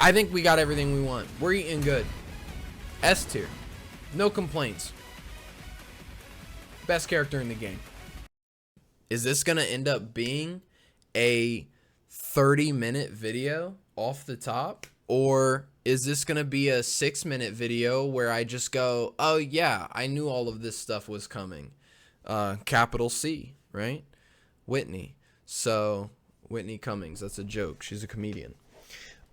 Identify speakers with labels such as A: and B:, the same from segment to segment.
A: I think we got everything we want. We're eating good. S tier. No complaints. Best character in the game. Is this gonna end up being a 30-minute video off the top? Or is this gonna be a 6-minute video where I just go, oh yeah, I knew all of this stuff was coming. Capital C, right? Whitney. So, Whitney Cummings, that's a joke. She's a comedian.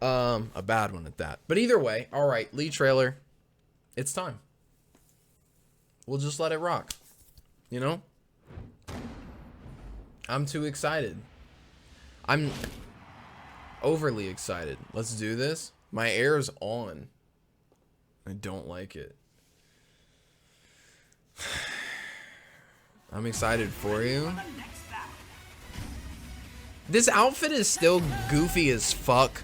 A: A bad one at that. But either way, alright, Lee trailer. It's time. We'll just let it rock. You know? I'm too excited. I'm overly excited. Let's do this. My air is on. I don't like it. I'm excited for you. This outfit is still goofy as fuck.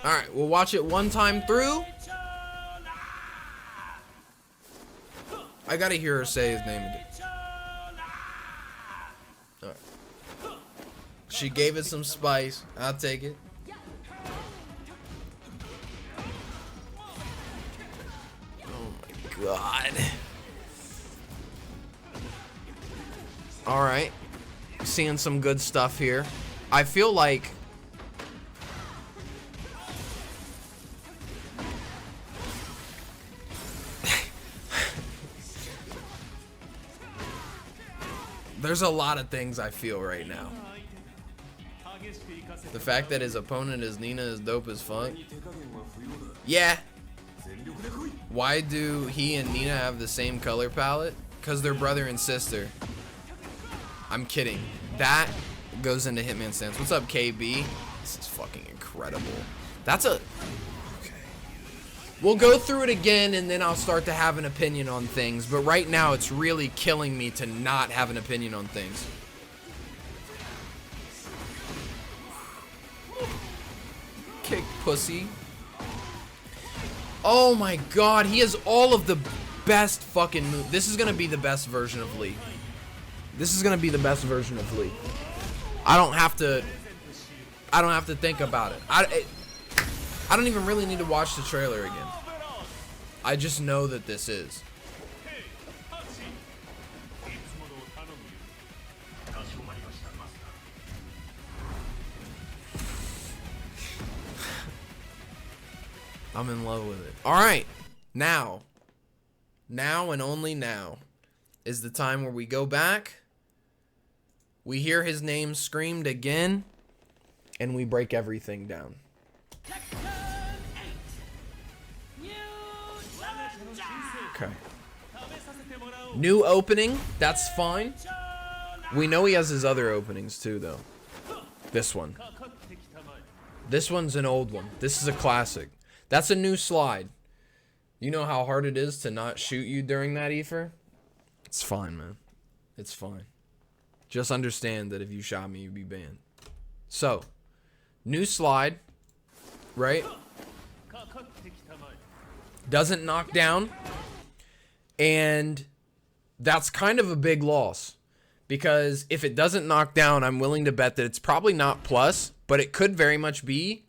A: Alright, we'll watch it one time through. I gotta hear her say his name again. Alright. She gave it some spice. I'll take it. Oh my god. Alright. Seeing some good stuff here. I feel like there's a lot of things I feel right now. The fact that his opponent is Nina is dope as fuck. Yeah. Why do he and Nina have the same color palette? Because they're brother and sister. I'm kidding. That goes into Hitman stance. What's up, KB? This is fucking incredible. That's a... We'll go through it again, and then I'll start to have an opinion on things. But right now, it's really killing me to not have an opinion on things. Kick pussy. Oh my god, he has all of the best fucking moves. This is going to be the best version of Lee. This is going to be the best version of Lee. I don't have to think about it. I don't even really need to watch the trailer again. I just know that this is. I'm in love with it. Alright. Now and only now is the time where we go back. We hear his name screamed again. And we break everything down. Okay. New opening, that's fine. We know he has his other openings too, though. This one. This one's an old one. This is a classic. That's a new slide. You know how hard it is to not shoot you during that, Ether? It's fine, man. It's fine. Just understand that if you shot me, you'd be banned. So, new slide, right? Doesn't knock down. And that's kind of a big loss. Because if it doesn't knock down, I'm willing to bet that it's probably not plus, but it could very much be.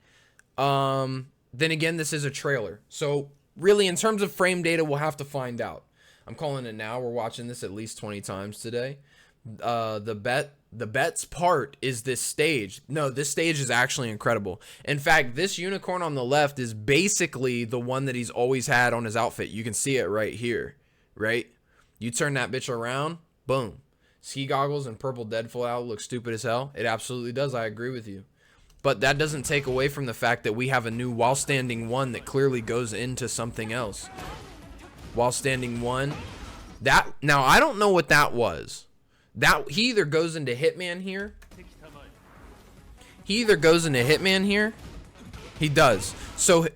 A: Then again, this is a trailer. So, really, in terms of frame data, we'll have to find out. I'm calling it now. We're watching this at least 20 times today. The bet's part is this stage. No, this stage is actually incredible. In fact, this unicorn on the left is basically the one that he's always had on his outfit. You can see it right here, right? You turn that bitch around, boom. Ski goggles and purple Deadfall out looks stupid as hell. It absolutely does. I agree with you. But that doesn't take away from the fact that we have a new while standing one that clearly goes into something else. While standing one. That, now, I don't know what that was. That he either goes into Hitman here. He does. So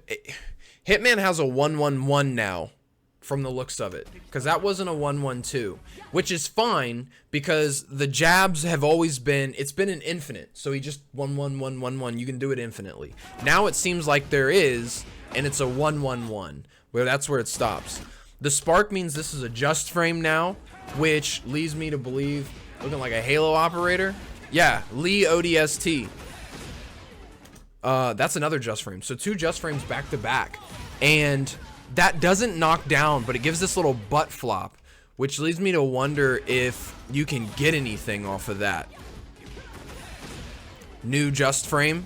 A: Hitman has a 1-1-1 now from the looks of it, because that wasn't a 1-1-2, which is fine because the jabs have always been, it's been an infinite. So he just 1-1-1-1-1. You can do it infinitely. Now it seems like there is, and it's a 1-1-1 where that's where it stops. The spark means this is a just frame now, which leads me to believe, looking like a Halo operator, Yeah, Lee ODST. That's another just frame. So 2 just frames back to back. And that doesn't knock down, but it gives this little butt flop, which leads me to wonder if you can get anything off of that. New just frame.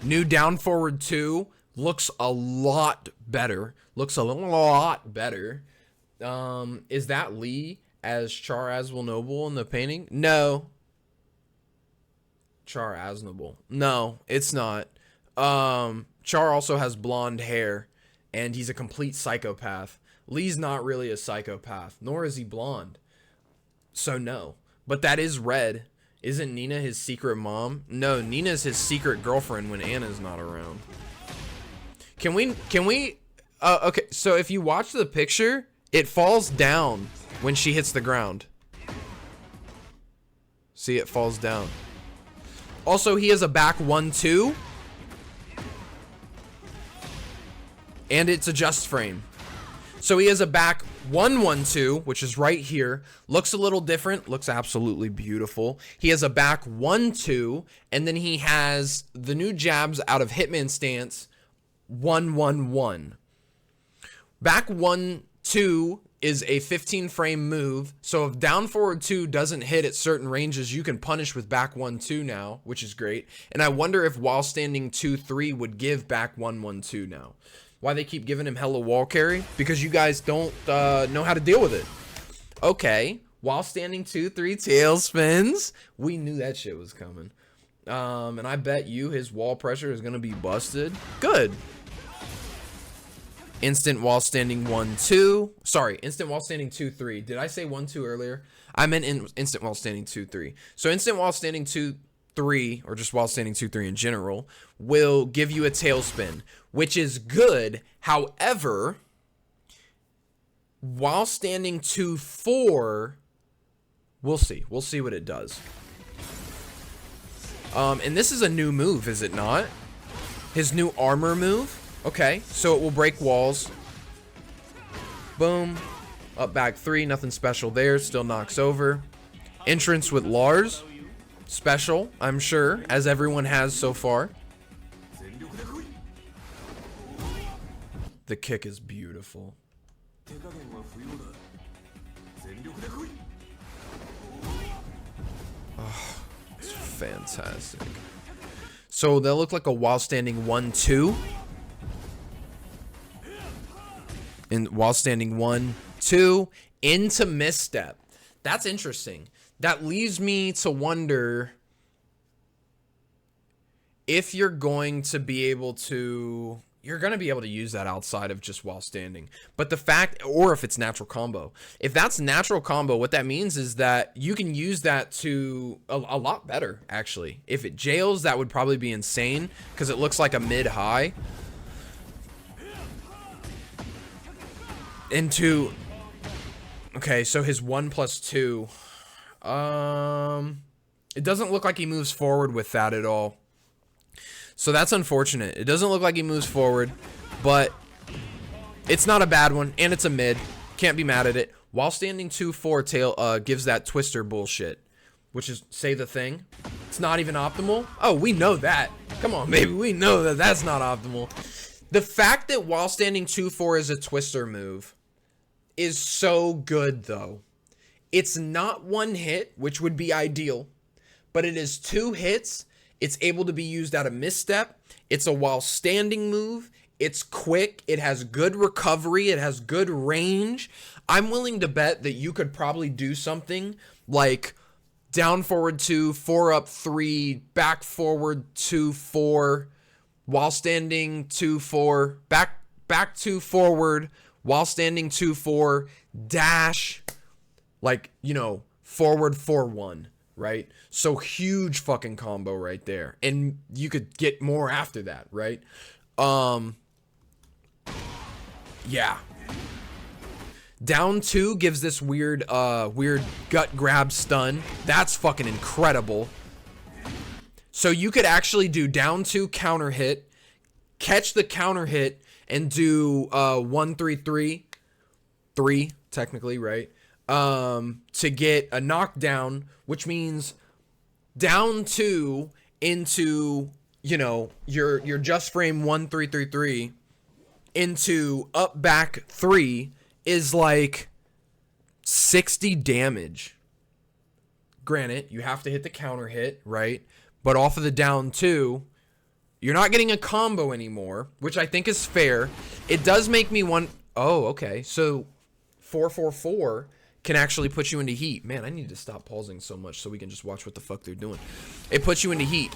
A: New down forward 2 looks a lot better. Looks a lot better. Is that Lee as Char Aznable in the painting? No. Char Aznable. No, it's not. Char also has blonde hair, and he's a complete psychopath. Lee's not really a psychopath, nor is he blonde. So no. But that is red. Isn't Nina his secret mom? No, Nina's his secret girlfriend when Anna's not around. Can we, okay, so if you watch the picture, it falls down when she hits the ground. See, it falls down. Also, he has a back 1-2. And it's a just frame. So he has a back 1-1-2, which is right here. Looks a little different. Looks absolutely beautiful. He has a back 1-2. And then he has the new jabs out of Hitman stance 1-1-1. Back 1-2 is a 15 frame move. So if down forward 2 doesn't hit at certain ranges, you can punish with back 1-2 now, which is great. And I wonder if while standing 2-3 would give back 1-1-2 now. Why they keep giving him hella wall carry? Because you guys don't know how to deal with it. Okay, while standing 2-3 tail spins. We knew that shit was coming. And I bet you his wall pressure is gonna be busted. Good. Instant while standing 1-2. Sorry, instant while standing 2-3. Did I say 1-2 earlier? I meant instant while standing 2-3. So instant while standing 2-3, or just while standing 2-3 in general, will give you a tailspin, which is good. However, while standing 2-4, we'll see. We'll see what it does. And this is a new move, is it not? His new armor move. Okay, so it will break walls. Boom. Up back 3, nothing special there. Still knocks over. Entrance with Lars. Special, I'm sure, as everyone has so far. The kick is beautiful. Oh, it's fantastic. So they'll look like a while standing 1-2. And while standing 1-2 into misstep. That's interesting. That leaves me to wonder if you're going to be able to use that outside of just while standing. But the fact, or if it's natural combo. If that's natural combo, what that means is that you can use that to a lot better, actually. If it jails, that would probably be insane because it looks like a mid-high. Into, okay, so his 1+2. It doesn't look like he moves forward with that at all. So that's unfortunate. It doesn't look like he moves forward, but it's not a bad one, and it's a mid. Can't be mad at it. While standing 2-4 tail gives that twister bullshit, which is say the thing. It's not even optimal. Oh, we know that. Come on, baby. We know that that's not optimal. The fact that while standing 2-4 is a twister move is so good, though. It's not one hit, which would be ideal, but it is 2 hits. It's able to be used out of misstep. It's a while standing move. It's quick. It has good recovery. It has good range. I'm willing to bet that you could probably do something like down forward 2, 4 up 3, back forward 2, 4, while standing 2, 4, back 2 forward, while standing 2, 4, dash, like, you know, forward 4-1, right? So huge fucking combo right there. And you could get more after that, right? Yeah. Down 2 gives this weird gut grab stun. That's fucking incredible. So you could actually do down 2 counter hit, catch the counter hit, and do 1-3-3, 3 technically, right? To get a knockdown, which means down 2 into, you know, your just frame 1-3-3-3 into up back 3 is like 60 damage. Granted, you have to hit the counter hit, right? But off of the down 2, you're not getting a combo anymore, which I think is fair. It does make me want... Oh, okay. So 4-4-4 can actually put you into heat. Man, I need to stop pausing so much so we can just watch what the fuck they're doing. It puts you into heat,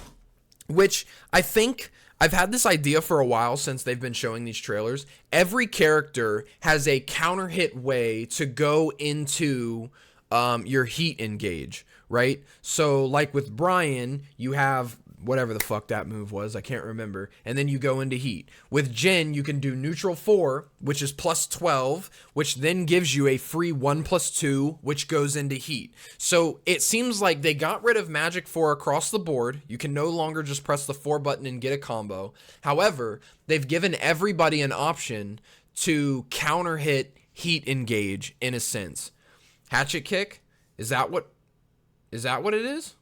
A: which I think... I've had this idea for a while since they've been showing these trailers. Every character has a counter hit way to go into your heat engage, right? So like with Brian, you have whatever the fuck that move was, I can't remember, and then you go into heat. With Jin, you can do neutral 4, which is plus 12, which then gives you a free 1+2, which goes into heat. So it seems like they got rid of Magic 4 across the board. You can no longer just press the 4 button and get a combo. However, they've given everybody an option to counter hit heat engage in a sense. Hatchet kick, is that what it is?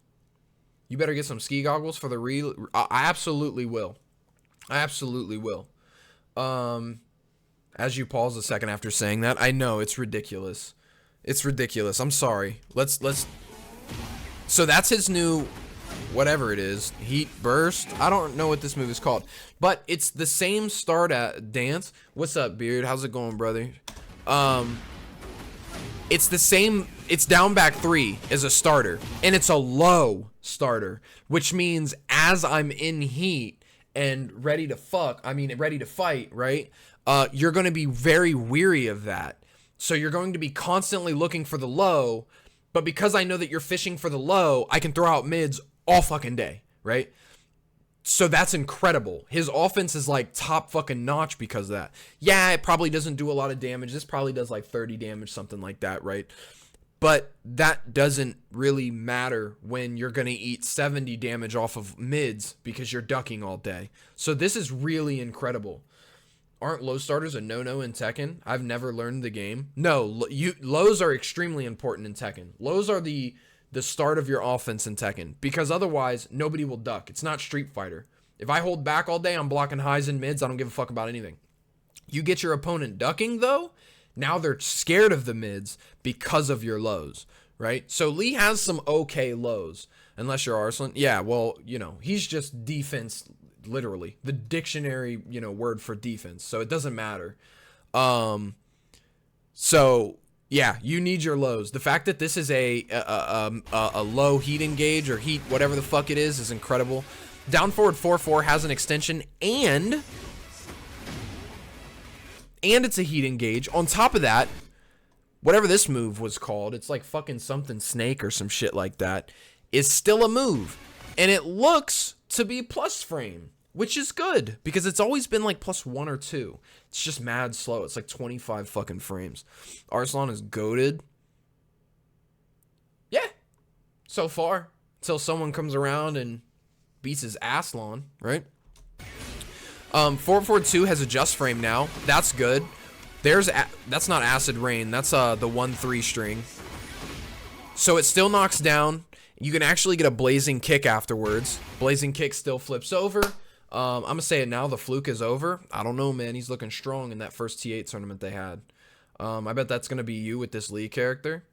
A: You better get some ski goggles for the I absolutely will. I absolutely will. As you pause a second after saying that, I know it's ridiculous. It's ridiculous. I'm sorry. Let's. So that's his new, whatever it is, heat burst. I don't know what this move is called, but it's the same start at dance. What's up, Beard? How's it going, brother? It's the same. It's down back 3 as a starter, and it's a low starter, which means as I'm in heat and ready to fight, right? You're going to be very weary of that. So you're going to be constantly looking for the low, but because I know that you're fishing for the low, I can throw out mids all fucking day, right? So that's incredible. His offense is like top fucking notch because of that. Yeah, it probably doesn't do a lot of damage. This probably does like 30 damage, something like that, right? But that doesn't really matter when you're going to eat 70 damage off of mids because you're ducking all day. So this is really incredible. Aren't low starters a no-no in Tekken? I've never learned the game. No, lows are extremely important in Tekken. Lows are the start of your offense in Tekken, because otherwise nobody will duck. It's not Street Fighter. If I hold back all day, I'm blocking highs and mids. I don't give a fuck about anything. You get your opponent ducking though, now they're scared of the mids because of your lows, right? So Lee has some okay lows, unless you're Arslan. Yeah, well, you know, he's just defense, literally. The dictionary, you know, word for defense. So it doesn't matter. So yeah, you need your lows. The fact that this is a low heat engage or heat, whatever the fuck it is incredible. Down forward 4-4 has an extension and it's a heat engage. On top of that, whatever this move was called, it's like fucking something snake or some shit like that, is still a move. And it looks to be plus frame, which is good because it's always been like +1 or 2. It's just mad slow. It's like 25 fucking frames. Arslan is goated. Yeah. So far. Until someone comes around and beats his Aslan, right? 442 has a just frame now. That's good. That's not Acid Rain. That's the 1-3 string. So it still knocks down. You can actually get a Blazing Kick afterwards. Blazing Kick still flips over. I'm going to say it now. The fluke is over. I don't know, man. He's looking strong in that first T8 tournament they had. I bet that's going to be you with this Lee character.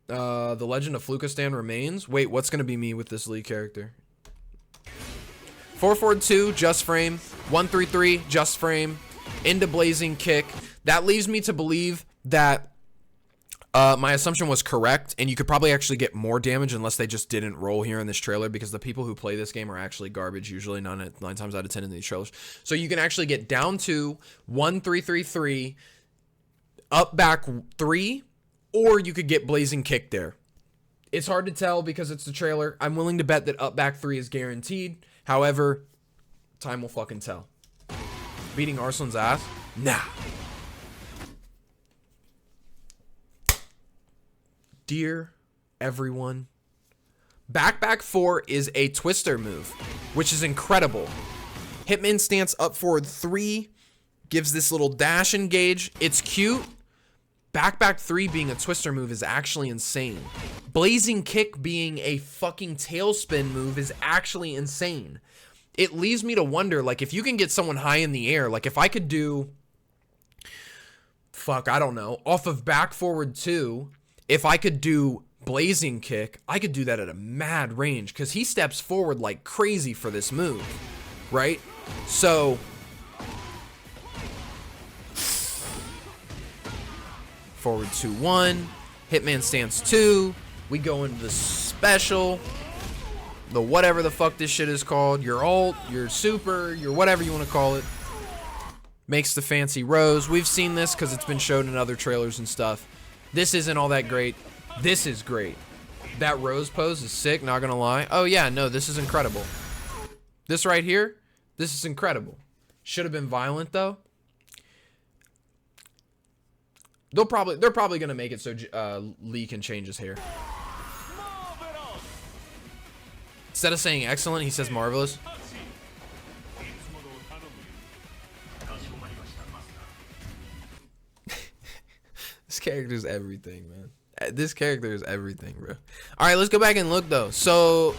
A: The Legend of Flukistan remains. Wait, what's going to be me with this Lee character? 442, just frame. 1-3-3, just frame. Into Blazing Kick. That leaves me to believe that my assumption was correct, and you could probably actually get more damage unless they just didn't roll here in this trailer, because the people who play this game are actually garbage, usually 9 times out of 10 in these trailers. So you can actually get down to 1-3-3-3, up back 3, or you could get Blazing Kick there. It's hard to tell because it's the trailer. I'm willing to bet that up back 3 is guaranteed. However, time will fucking tell. Beating Arslan's ass? Nah. Dear everyone, back 4 is a twister move, which is incredible. Hitman stance up forward 3 gives this little dash engage. It's cute, Back 3 being a twister move is actually insane. Blazing kick being a fucking tailspin move is actually insane. It leaves me to wonder, like, if you can get someone high in the air, like if I could do, fuck, I don't know, off of back forward 2, if I could do blazing kick, I could do that at a mad range because he steps forward like crazy for this move, right? So forward 2-1, Hitman stance 2, we go into the special, the whatever the fuck this shit is called, your ult, your super, your whatever you want to call it, makes the fancy rose. We've seen this because it's been shown in other trailers and stuff. This isn't all that great. This is great. That rose pose is sick, not gonna lie. Oh yeah, no, this is incredible. This right here, this is incredible. Should have been violent though. They're probably gonna make it so Lee can change his hair. Instead of saying excellent, he says marvelous. This character's everything, man. This character is everything, bro. All right, let's go back and look though. So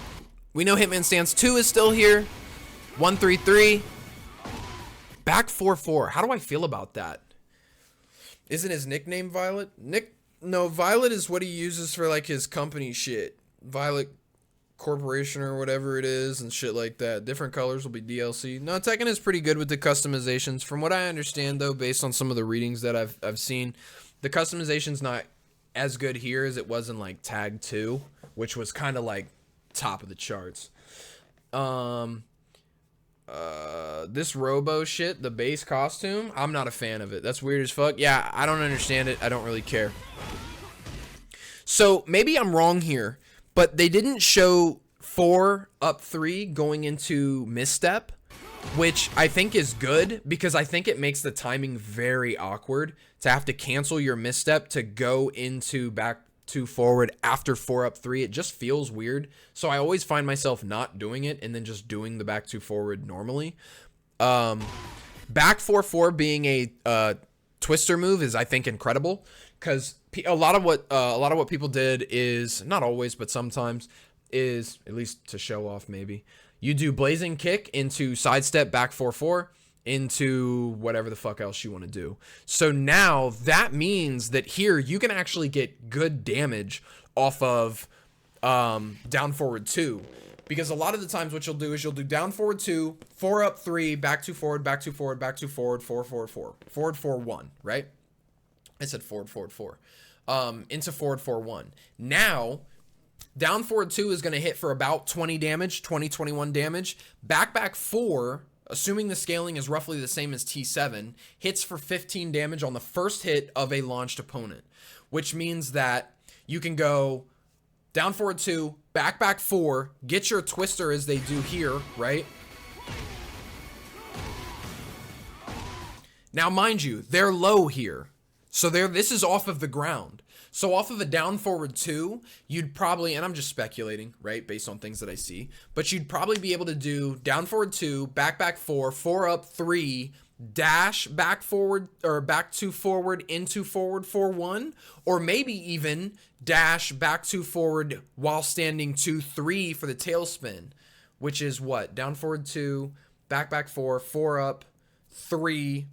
A: we know Hitman Stance 2 is still here. 1-3-3. Back 4-4. How do I feel about that? Isn't his nickname Violet? No, Violet is what he uses for like his company shit. Violet Corporation or whatever it is and shit like that. Different colors will be DLC. No, Tekken is pretty good with the customizations. From what I understand though, based on some of the readings that I've seen, the customization's not as good here as it was in like Tag 2, which was kind of like top of the charts. This Robo shit, the base costume, I'm not a fan of it. That's weird as fuck. Yeah, I don't understand it. I don't really care. So maybe I'm wrong here, but they didn't show 4 up 3 going into misstep, which I think is good because I think it makes the timing very awkward to have to cancel your misstep to go into back 2 forward after 4 up 3. It just feels weird. So I always find myself not doing it and then just doing the back 2 forward normally. Back 4-4 being a twister move is, I think, incredible because a lot of what people did is, not always, but sometimes, is, at least to show off maybe, you do blazing kick into sidestep back 4-4 into whatever the fuck else you want to do. So now that means that here you can actually get good damage off of down forward 2. Because a lot of the times what you'll do is you'll do down forward 2, 4 up 3, back 2 forward, back 2 forward, back 2 forward, 4 forward 4. Forward 4 1, right? I said forward 4. Into forward 4 1. Now, down forward 2 is going to hit for about 20 damage, 21 damage. Back 4, assuming the scaling is roughly the same as T7, hits for 15 damage on the first hit of a launched opponent. Which means that you can go down forward 2, back 4, get your twister as they do here, right? Now, mind you, they're low here. So this is off of the ground. So off of a down forward 2, you'd probably, and I'm just speculating, right, based on things that I see, but you'd probably be able to do down forward 2, back 4, 4 up 3, dash back forward or back 2 forward into forward 4-1, or maybe even dash back 2 forward while standing 2-3 for the tailspin, which is what? Down forward 2, back 4, 4 up, 3,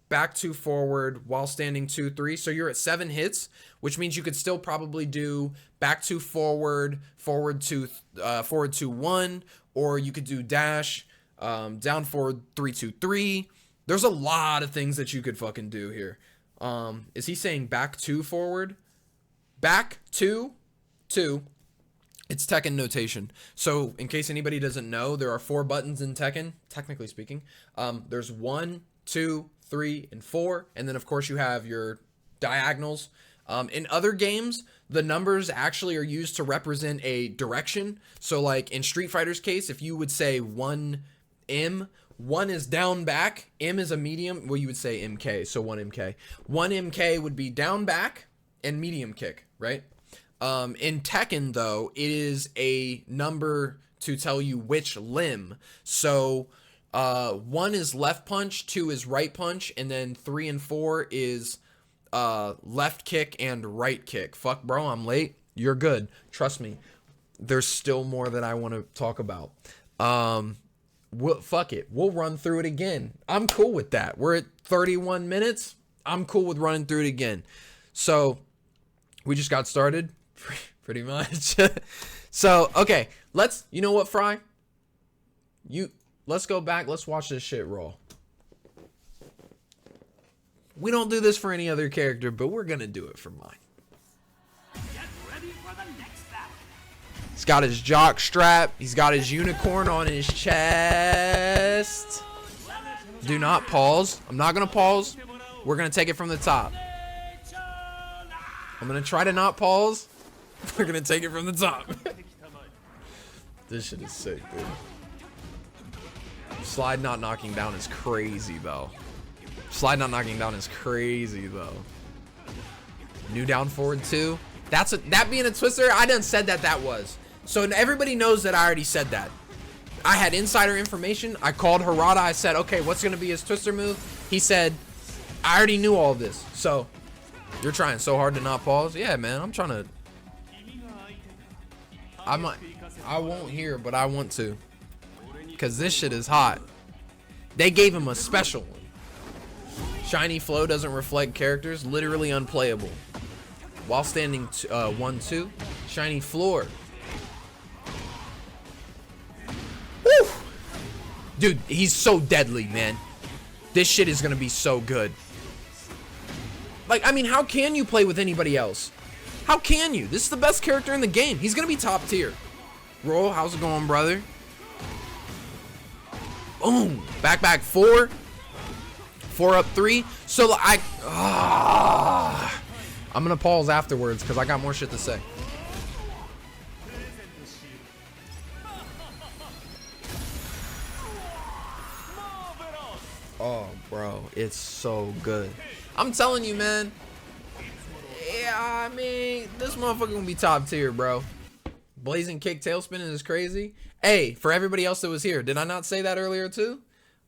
A: back 2 forward while standing 2-3. So you're at 7 hits, which means you could still probably do back 2 forward, forward 2-1, or you could do dash down forward 3-2-3. There's a lot of things that you could fucking do here. Is he saying back 2 forward? Back 2. It's Tekken notation. So in case anybody doesn't know, there are 4 buttons in Tekken, technically speaking. There's 1, 2, 3, and 4. And then of course you have your diagonals. In other games, the numbers actually are used to represent a direction. So like in Street Fighter's case, if you would say 1M, 1 is down back, M is a medium, well you would say MK, so 1MK. 1MK would be down back and medium kick, right? In Tekken though, it is a number to tell you which limb. So 1 is left punch, 2 is right punch, and then 3 and 4 is left kick and right kick. Fuck, bro, I'm late. You're good. Trust me. There's still more that I want to talk about. Fuck it. We'll run through it again. I'm cool with that. We're at 31 minutes. I'm cool with running through it again. So we just got started pretty much. So, okay, you know what, Fry? Let's go back. Let's watch this shit raw. We don't do this for any other character, but we're going to do it for mine.
B: Get ready for the next battle.
A: He's got his jock strap. He's got his unicorn on his chest. Do not pause. I'm not going to pause. We're going to take it from the top. I'm going to try to not pause. We're going to take it from the top. This shit is sick, dude. Slide not knocking down is crazy, though. Slide not knocking down is crazy, though. New down forward 2. That being a twister, I done said that was. So everybody knows that I already said that. I had insider information. I called Harada. I said, okay, what's going to be his twister move? He said, I already knew all of this. So, you're trying so hard to not pause? Yeah, man, I'm trying to. I won't hear, but I want to. Because this shit is hot. They gave him a special one. Shiny flow doesn't reflect characters. Literally unplayable. While standing 1-2. Shiny floor. Woo! Dude, he's so deadly, man. This shit is going to be so good. Like, I mean, how can you play with anybody else? How can you? This is the best character in the game. He's going to be top tier. Roll, how's it going, brother? Boom. Back 4. 4 up 3. So I'm going to pause afterwards because I got more shit to say. Oh, bro, it's so good. I'm telling you, man. Yeah, I mean, this motherfucker gonna be top tier, bro. Blazing kick tail spinning is crazy. Hey, for everybody else that was here, did I not say that earlier too?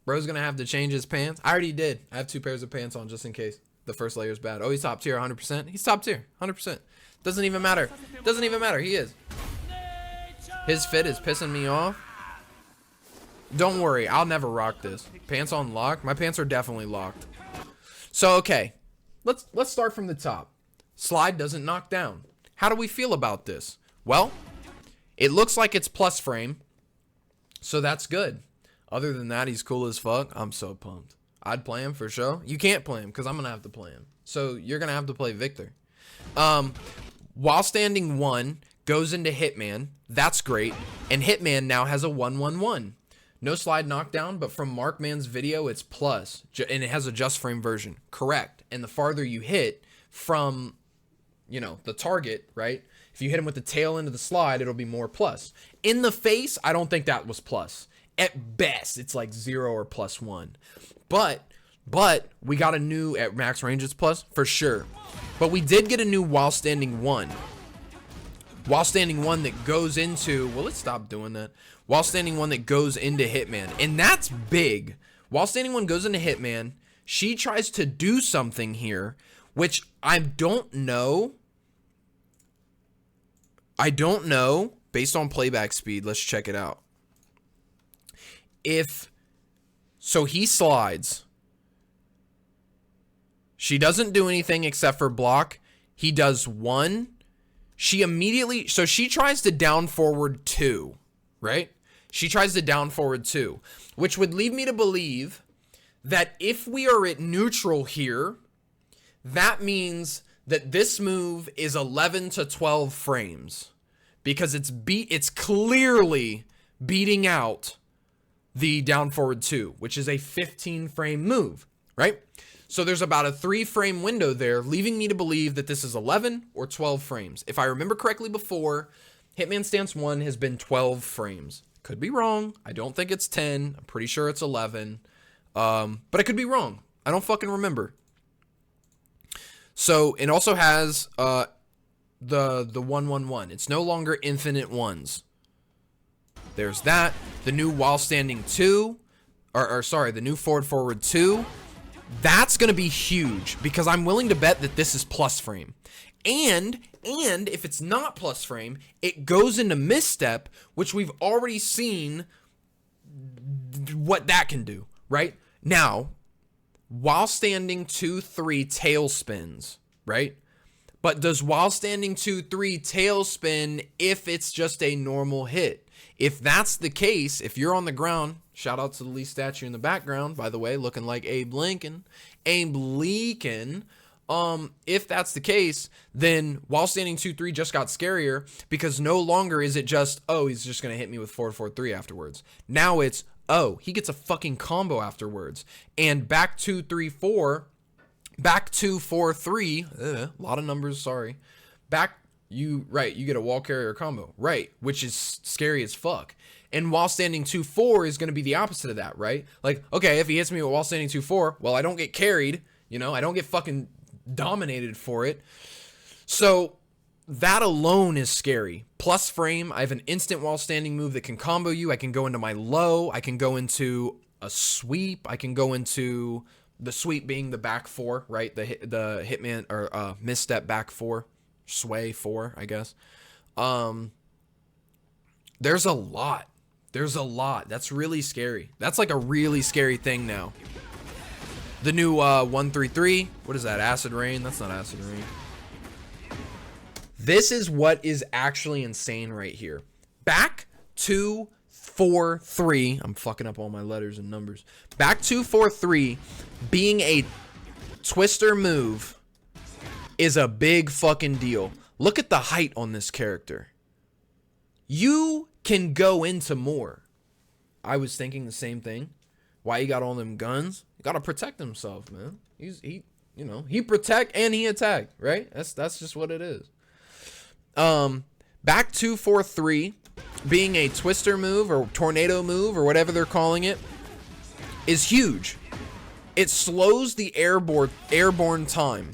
A: Bro's gonna have to change his pants. I already did. I have 2 pairs of pants on just in case the first layer is bad. Oh, he's top tier 100%. He's top tier 100%. Doesn't even matter. Doesn't even matter. He is. His fit is pissing me off. Don't worry, I'll never rock this. Pants on lock? My pants are definitely locked. So, okay. Let's start from the top. Slide doesn't knock down. How do we feel about this? Well, it looks like it's plus frame. So that's good. Other than that, he's cool as fuck. I'm so pumped. I'd play him for sure. You can't play him because I'm going to have to play him. So you're going to have to play Victor. While standing 1 goes into Hitman. That's great. And Hitman now has a 1-1-1. No slide knockdown, but from Markman's video, it's plus. And it has a just frame version. Correct. And the farther you hit from, you know, the target, right? If you hit him with the tail end of the slide, it'll be more plus. In the face, I don't think that was plus. At best, it's like 0 or +1. But we got a new, at max range, it's plus, for sure. But we did get a new while standing 1. While standing 1 that goes into, well, let's stop doing that. While standing 1 that goes into Hitman. And that's big. While standing 1 goes into Hitman, she tries to do something here, which I don't know. Based on playback speed, let's check it out. So he slides. She doesn't do anything except for block. He does 1. She immediately, so she tries to down forward 2, right? She tries to down forward 2, which would lead me to believe that if we are at neutral here, that means that this move is 11 to 12 frames because it's clearly beating out the down forward 2, which is a 15 frame move, right? So there's about a 3 frame window there, leaving me to believe that this is 11 or 12 frames. If I remember correctly before, Hitman Stance 1 has been 12 frames. Could be wrong. I don't think it's 10. I'm pretty sure it's 11. But I could be wrong. I don't fucking remember. So it also has the 1-1-1. It's no longer infinite ones. There's that. The new while standing 2, the new forward 2. That's going to be huge because I'm willing to bet that this is plus frame. And if it's not plus frame, it goes into misstep, which we've already seen what that can do, right? Now, while standing 2-3 tail spins, right? But does while standing 2-3 tail spin if it's just a normal hit? If that's the case, if you're on the ground, shout out to the Lee statue in the background, by the way, looking like Abe Lincoln. Abe Lincoln. If that's the case, then while standing 2-3 just got scarier because no longer is it just, oh, he's just going to hit me with 4-4-3 afterwards. Now it's, oh, he gets a fucking combo afterwards. And back 2-3-4, back 2-4-3, a lot of numbers, sorry. You get a wall carrier combo, right, which is scary as fuck. And while standing 2-4 is going to be the opposite of that, right? Like, okay, if he hits me with while standing 2-4, well, I don't get carried, I don't get fucking dominated for it. So that alone is scary. Plus frame, I have an instant while standing move that can combo you. I can go into my low. I can go into a sweep. I can go into the sweep being the back four, right? The hitman or misstep back four, sway four, I guess. There's a lot. That's really scary. That's like a really scary thing now. The new 1-3-3. What is that? Acid Rain? That's not Acid Rain. This is what is actually insane right here. Back 2-4-3. I'm fucking up all my letters and numbers. Back 2-4-3 being a twister move is a big fucking deal. Look at the height on this character. You can go into more. I was thinking the same thing. Why he got all them guns? He gotta protect himself, man. He protect and he attack, right? That's just what it is. Back 2-4-3 being a twister move or tornado move or whatever they're calling it is huge. It slows the airborne time.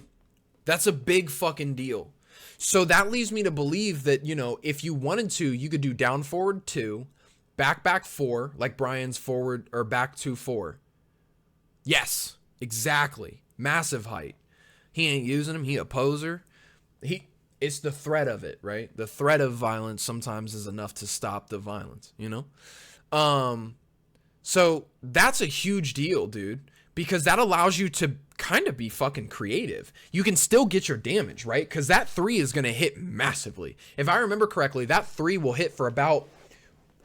A: That's a big fucking deal. So that leads me to believe that, if you wanted to, you could do down forward 2, back 4, like Brian's forward or back 2-4. Yes, exactly. Massive height. He ain't using him. He a poser. It's the threat of it, right? The threat of violence sometimes is enough to stop the violence, So that's a huge deal, dude, because that allows you to kind of be fucking creative. You can still get your damage, right? Because that 3 is going to hit massively. If I remember correctly, that 3 will hit for about,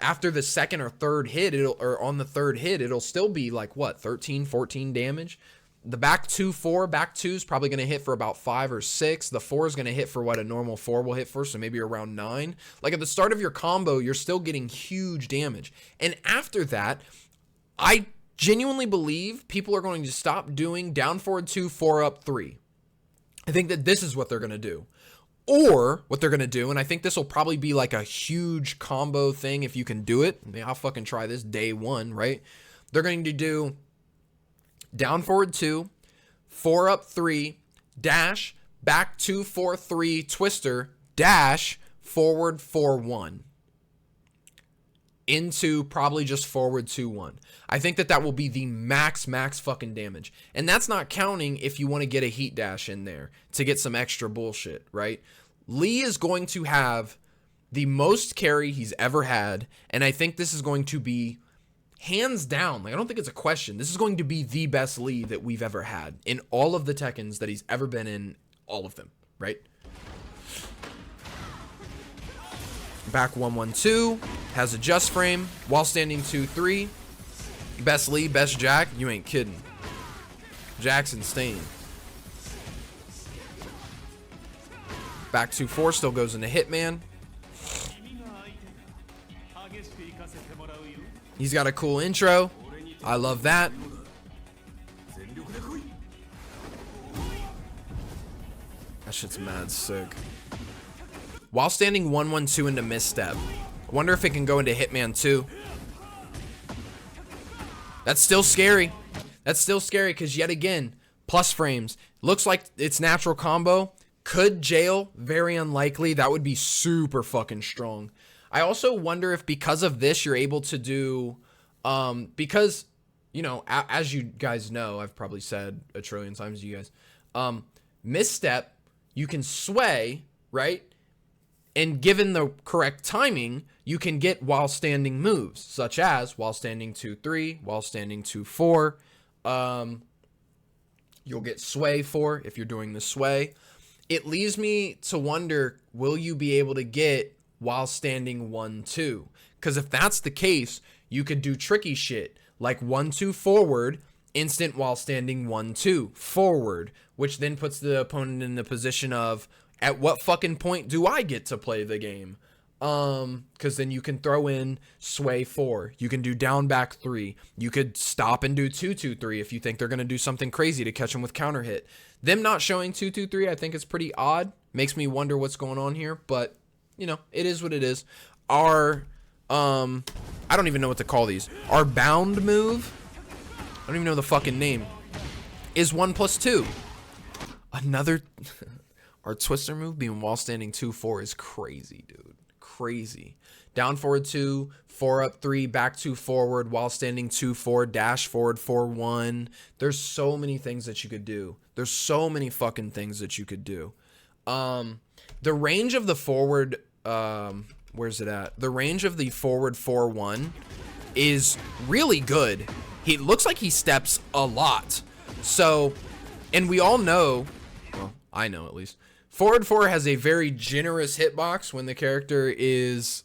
A: after the second or third hit, on the third hit, it'll still be like, what, 13, 14 damage? The back 2-4, back 2 is probably going to hit for about 5 or 6. The 4 is going to hit for what a normal 4 will hit for, so maybe around 9. Like at the start of your combo, you're still getting huge damage. And after that, I genuinely believe people are going to stop doing down forward 2, 4 up 3. I think that this is what they're going to do. Or what they're going to do, and I think this will probably be like a huge combo thing if you can do it. I mean, I'll fucking try this day 1, right? They're going to do down forward 2, 4 up 3, dash, back 2-4-3 twister, dash, forward 4-1. Into probably just forward 2-1. I think that will be the max fucking damage. And that's not counting if you want to get a heat dash in there to get some extra bullshit, right? Lee is going to have the most carry he's ever had, and I think this is going to be hands down, like I don't think it's a question. This is going to be the best Lee that we've ever had in all of the Tekkens that he's ever been in, all of them, right? Back 1-1-2, has a just frame, while standing 2-3. Best Lee, best Jack, you ain't kidding. Jackson Stain. Back 2-4 still goes into Hitman. He's got a cool intro. I love that. That shit's mad sick. While standing 1-1-2 into misstep. I wonder if it can go into Hitman 2. That's still scary. That's still scary because yet again, plus frames. Looks like it's natural combo. Could jail? Very unlikely. That would be super fucking strong. I also wonder if because of this, you're able to do, because you know, as you guys know, I've probably said a trillion times to you guys, misstep, you can sway, right? And given the correct timing, you can get while standing moves, such as while standing 2-3, while standing 2-4. You'll get sway 4 if you're doing the sway. It leaves me to wonder, will you be able to get while standing 1-2? Because if that's the case, you could do tricky shit like 1-2 forward, instant while standing 1-2 forward, which then puts the opponent in the position of, at what fucking point do I get to play the game? Because then you can throw in sway 4. You can do down back 3. You could stop and do 2-2-3 if you think they're going to do something crazy to catch them with counter hit. Them not showing 2-2-3, I think is pretty odd. Makes me wonder what's going on here, but you know, it is what it is. Our, I don't even know what to call these. Our bound move, I don't even know the fucking name, is 1+2. Another, our twister move being while standing 2-4 is crazy, dude. Crazy. Down forward 2, 4 up 3, back 2 forward, while standing 2-4, dash forward 4-1. There's so many things that you could do. There's so many fucking things that you could do. The range of the forward, where's it at? The range of the forward 4-1 is really good. He looks like he steps a lot. So, and we all know, well, I know at least, forward 4 has a very generous hitbox when the character is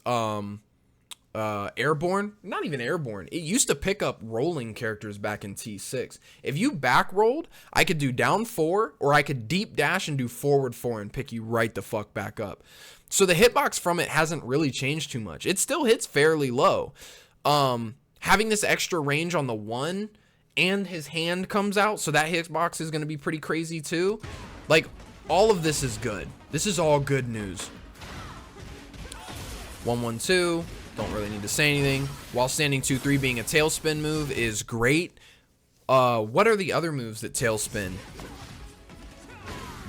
A: airborne. Not even airborne. It used to pick up rolling characters back in T6. If you back rolled, I could do down 4, or I could deep dash and do forward 4 and pick you right the fuck back up. So the hitbox from it hasn't really changed too much. It still hits fairly low. Having this extra range on the 1 and his hand comes out, so that hitbox is going to be pretty crazy too. Like, all of this is good. This is all good news. 1-1-2. Don't really need to say anything. While standing 2-3 being a tailspin move is great. What are the other moves that tailspin?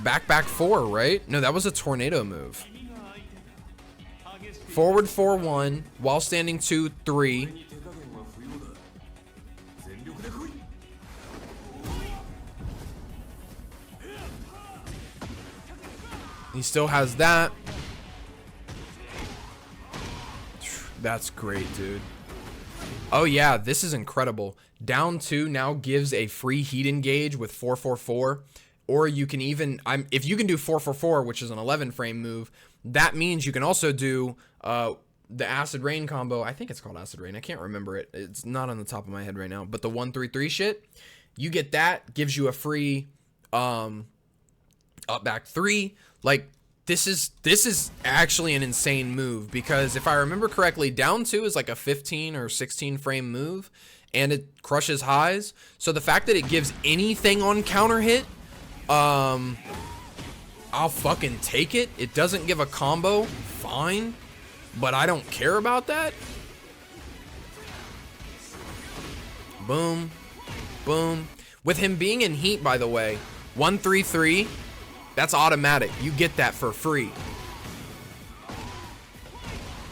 A: Back 4, right? No, that was a tornado move. Forward 4-1, while standing 2-3. He still has that. That's great, dude. Oh yeah, this is incredible. Down 2 now gives a free heat engage with 4-4-4. Or you can even, if you can do 4-4-4, which is an 11 frame move, that means you can also do the Acid Rain combo. I think it's called Acid Rain. I can't remember it. It's not on the top of my head right now. But the 1-3-3 shit, you get that, gives you a free up back 3. Like, this is actually an insane move, because if I remember correctly, down 2 is like a 15 or 16 frame move, and it crushes highs. So the fact that it gives anything on counter hit, I'll fucking take it. It doesn't give a combo, fine, but I don't care about that. Boom, boom. With him being in heat, by the way, 1-3-3, that's automatic. You get that for free.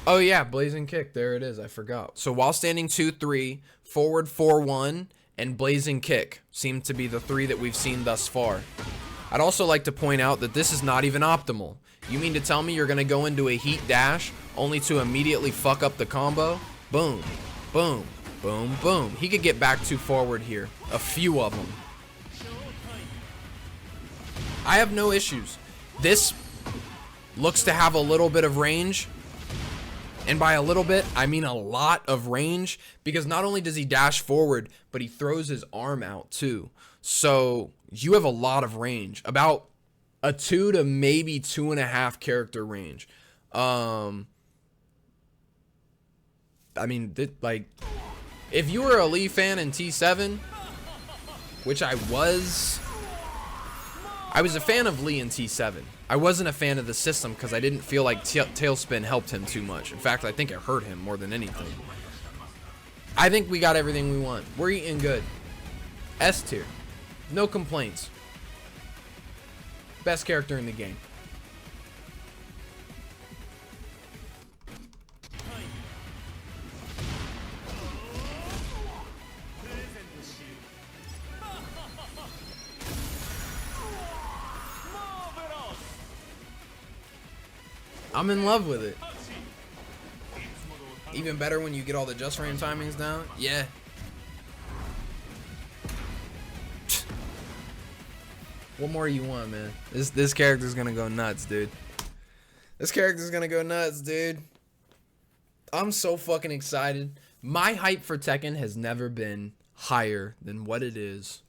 A: Oh yeah, Blazing Kick. There it is. I forgot. So while standing 2-3, forward 4-1, and Blazing Kick seem to be the 3 that we've seen thus far. I'd also like to point out that this is not even optimal. You mean to tell me you're going to go into a heat dash only to immediately fuck up the combo? Boom, boom, boom, boom. He could get back 2 forward here. A few of them. I have no issues. This looks to have a little bit of range. And by a little bit, I mean a lot of range, because not only does he dash forward, but he throws his arm out too. So you have a lot of range, about a 2 to maybe 2.5 character range. I mean, like, if you were a Lee fan in T7, which I was a fan of Lee in T7. I wasn't a fan of the system because I didn't feel like Tailspin helped him too much. In fact, I think it hurt him more than anything. I think we got everything we want. We're eating good. S tier. No complaints. Best character in the game. I'm in love with it. Even better when you get all the just frame timings down. Yeah. What more you want, man? This character's gonna go nuts, dude. This character's gonna go nuts, dude. I'm so fucking excited. My hype for Tekken has never been higher than what it is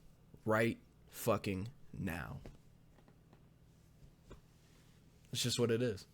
A: right fucking now. It's just what it is.